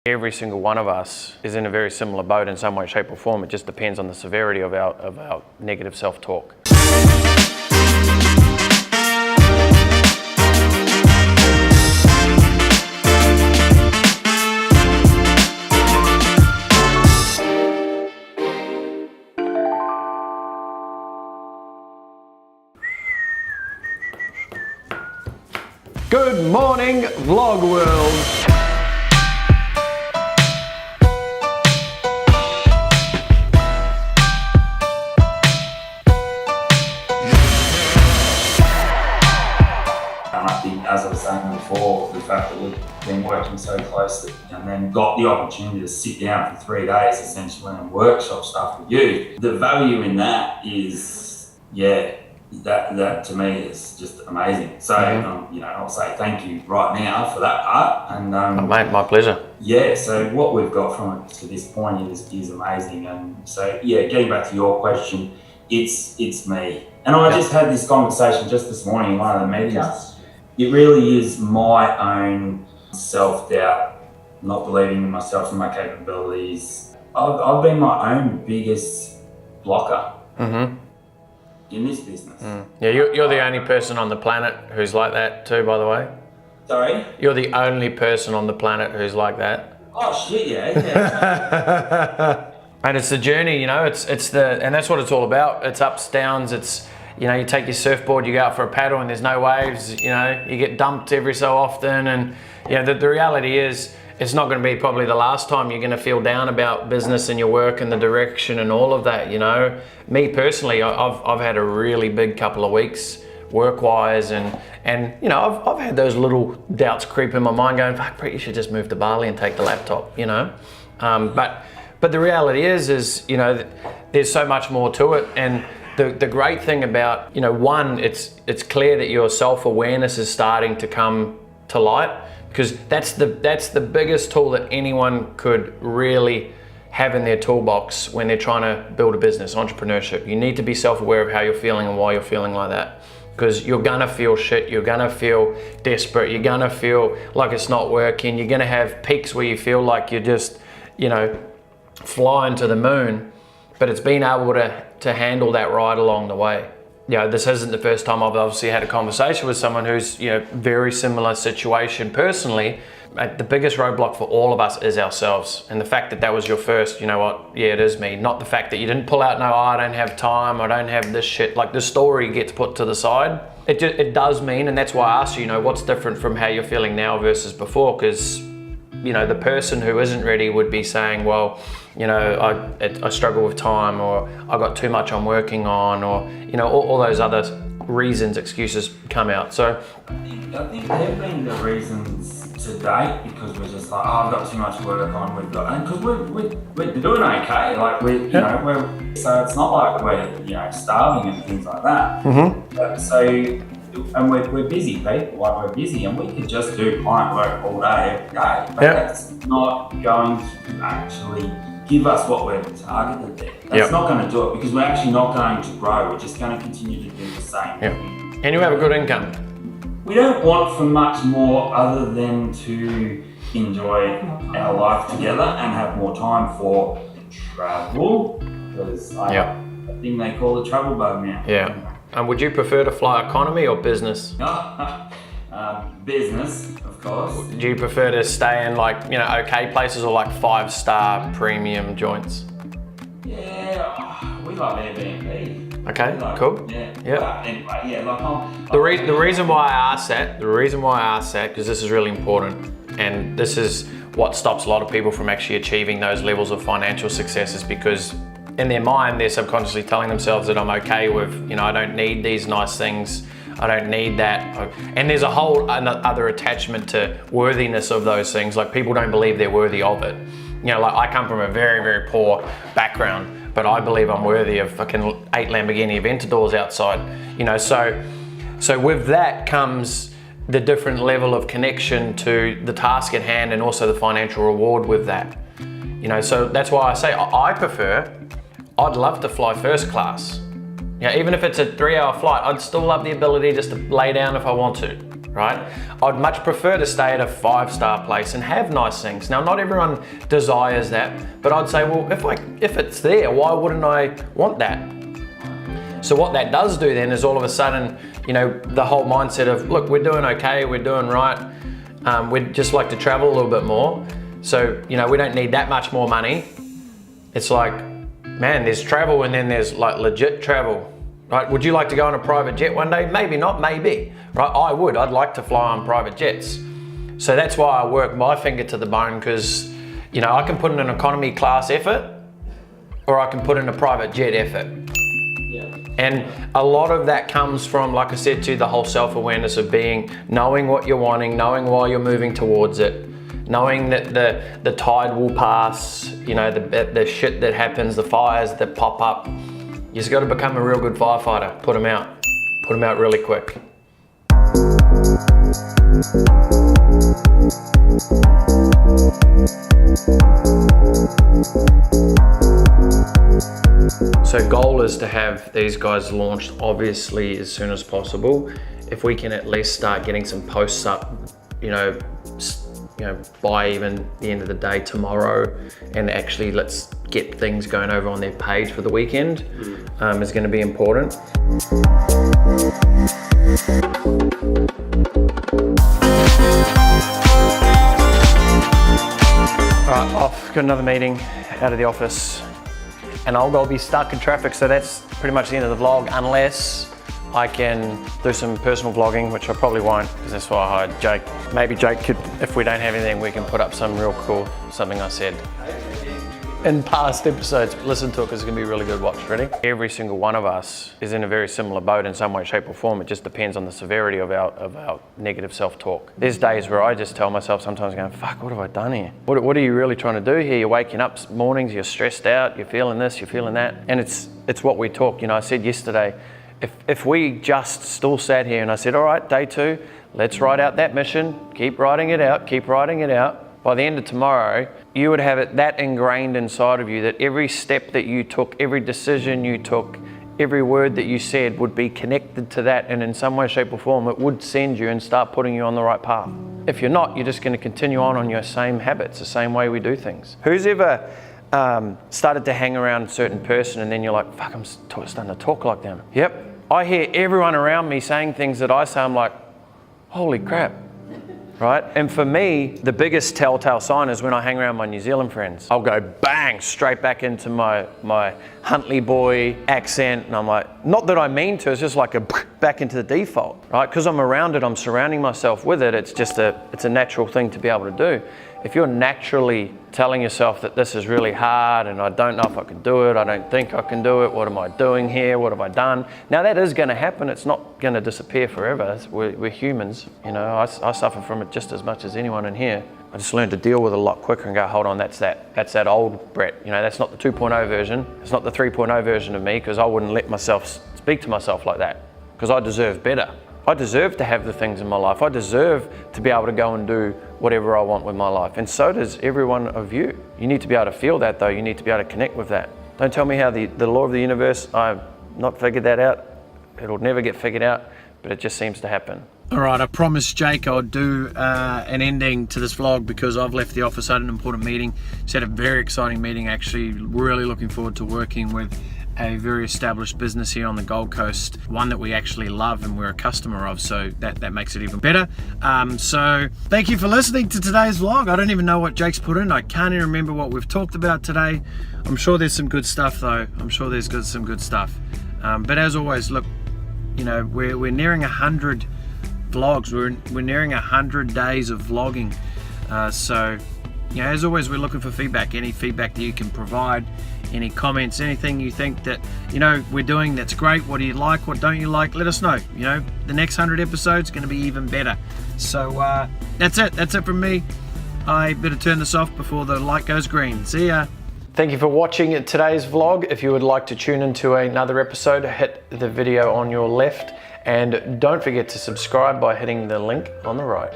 Every single one of us is in a very similar boat in some way, shape or form. It just depends on the severity of our negative self-talk. Good morning, vlog world. I think, as I was saying before, the fact that we've been working so closely and then got the opportunity to sit down for 3 days essentially and workshop stuff with you, the value in that is, that to me is just amazing. So, I'll say thank you right now for that part. And Mate, my pleasure. Yeah, so what we've got from it to this point is amazing. And so, getting back to your question, it's me. And I just had this conversation just this morning in one of the meetings. It really is my own self-doubt, not believing in myself and my capabilities. I've been my own biggest blocker in this business. Yeah, you're the only person on the planet who's like that too, by the way. Sorry? You're the only person on the planet who's like that. Oh shit, yeah. And it's the journey, and that's what it's all about. It's ups, downs, it's, you take your surfboard, you go out for a paddle and there's no waves, you get dumped every so often. And the reality is, it's not going to be probably the last time you're going to feel down about business and your work and the direction and all of that, Me personally, I've had a really big couple of weeks work-wise and I've had those little doubts creep in my mind going, fuck, Brett, you should just move to Bali and take the laptop, But the reality is there's so much more to it. And the great thing about, one, it's clear that your self-awareness is starting to come to light, because that's the biggest tool that anyone could really have in their toolbox when they're trying to build a business, entrepreneurship. You need to be self-aware of how you're feeling and why you're feeling like that, because you're gonna feel shit, you're gonna feel desperate, you're gonna feel like it's not working, you're gonna have peaks where you feel like you're just, flying to the moon, but it's being able to handle that ride along the way. This isn't the first time I've obviously had a conversation with someone who's, very similar situation personally. The biggest roadblock for all of us is ourselves. And the fact that was your first, it is me. Not the fact that you didn't pull out, no, I don't have time, I don't have this shit. Like, the story gets put to the side. It does mean, and that's why I asked you, what's different from how you're feeling now versus before, because the person who isn't ready would be saying, well, I struggle with time, or I got too much I'm working on, or, all those other reasons, excuses come out. So I think they've been the reasons to date, because we're just like, I've got too much work on, and because we're doing okay, like so it's not like we're, starving and things like that. But and we're busy people, we're busy, and we could just do client work all day, every day, but that's not going to actually give us what we're targeted there. That's not going to do it, because we're actually not going to grow. We're just going to continue to do the same thing. And you have a good income. We don't want for much more other than to enjoy our life together and have more time for travel, because I think they call it travel bug now. And would you prefer to fly economy or business? Business, of course. Do you prefer to stay in okay places, or 5-star premium joints? Yeah, we love Airbnb. Okay, cool. Anyway, the reason why I asked that, because this is really important, and this is what stops a lot of people from actually achieving those levels of financial success, is because in their mind, they're subconsciously telling themselves that I'm okay with, I don't need these nice things, I don't need that. And there's a whole other attachment to worthiness of those things. Like, people don't believe they're worthy of it. I come from a very, very poor background, but I believe I'm worthy of fucking 8 Lamborghini Aventadors outside. So with that comes the different level of connection to the task at hand, and also the financial reward with that. So that's why I say I'd love to fly first class. Even if it's a 3-hour flight, I'd still love the ability just to lay down if I want to. right? I'd much prefer to stay at a 5-star place and have nice things. Now, not everyone desires that, but I'd say, well, if it's there, why wouldn't I want that? So what that does do then is all of a sudden, you know, the whole mindset of, look, we're doing okay, we're doing right. We'd just like to travel a little bit more. So, you know, we don't need that much more money. It's like, man, there's travel and then there's like legit travel, right? Would you like to go on a private jet one day? Maybe not, maybe, right? I would, I'd like to fly on private jets. So that's why I work my finger to the bone, because, you know, I can put in an economy class effort or I can put in a private jet effort. And a lot of that comes from, like I said to you, the whole self-awareness of knowing what you're wanting, knowing why you're moving towards it, knowing that the tide will pass, you know, the shit that happens, the fires that pop up. You just got to become a real good firefighter. Put them out really quick. So goal is to have these guys launched obviously as soon as possible. If we can at least start getting some posts up, you know, by even the end of the day tomorrow, and actually let's get things going over on their page for the weekend, is going to be important. All right, off, got another meeting out of the office. And I'll be stuck in traffic, so that's pretty much the end of the vlog, unless I can do some personal vlogging, which I probably won't, because that's why I hired Jake. Maybe Jake could, if we don't have anything, we can put up some real cool, something I said in past episodes. Listen to it, because it's gonna be a really good watch. Ready? Every single one of us is in a very similar boat in some way, shape or form. It just depends on the severity of our negative self-talk. There's days where I just tell myself sometimes going, fuck, what have I done here? What are you really trying to do here? You're waking up mornings, you're stressed out, you're feeling this, you're feeling that. And it's what we talk. You know, I said yesterday, if we just still sat here and I said, all right, day 2, let's write out that mission, keep writing it out, keep writing it out. By the end of tomorrow, you would have it that ingrained inside of you that every step that you took, every decision you took, every word that you said would be connected to that, and in some way, shape or form, it would send you and start putting you on the right path. If you're not, you're just going to continue on your same habits, the same way we do things. Who's ever started to hang around a certain person and then you're like, fuck, I'm starting to talk like them? Yep. I hear everyone around me saying things that I say, I'm like, holy crap. Right? And for me, the biggest telltale sign is when I hang around my New Zealand friends. I'll go bang, straight back into my Huntley boy accent. And I'm like, not that I mean to, it's just like a back into the default, right? Because I'm around it, I'm surrounding myself with it. It's just it's a natural thing to be able to do. If you're naturally telling yourself that this is really hard and I don't know if I can do it, I don't think I can do it, what am I doing here, what have I done? Now that is going to happen, it's not going to disappear forever. We're humans, you know, I suffer from it just as much as anyone in here. I just learned to deal with it a lot quicker and go, hold on, that's that old Brett, you know, that's not the 2.0 version, it's not the 3.0 version of me, because I wouldn't let myself speak to myself like that, because I deserve better. I deserve to have the things in my life. I deserve to be able to go and do whatever I want with my life. And so does every one of you. You need to be able to feel that though. You need to be able to connect with that. Don't tell me how the law of the universe, I've not figured that out. It'll never get figured out, but it just seems to happen. All right, I promised Jake I'd do an ending to this vlog because I've left the office. I had an important meeting. Just had a very exciting meeting actually. Really looking forward to working with a very established business here on the Gold Coast, one that we actually love and we're a customer of, so that makes it even better. So thank you for listening to today's vlog. I don't even know what Jake's put in. I can't even remember what we've talked about today. I'm sure there's some good stuff though. I'm sure there's some good stuff. But as always, look, you know, we're nearing 100 vlogs. We're nearing 100 days of vlogging. So, you know, as always, we're looking for feedback. Any feedback that you can provide, any comments, anything you think that, you know, we're doing that's great. What do you like? What don't you like? Let us know. You know, the next 100 episodes going to be even better. So that's it. That's it from me. I better turn this off before the light goes green. See ya. Thank you for watching today's vlog. If you would like to tune into another episode, hit the video on your left. And don't forget to subscribe by hitting the link on the right.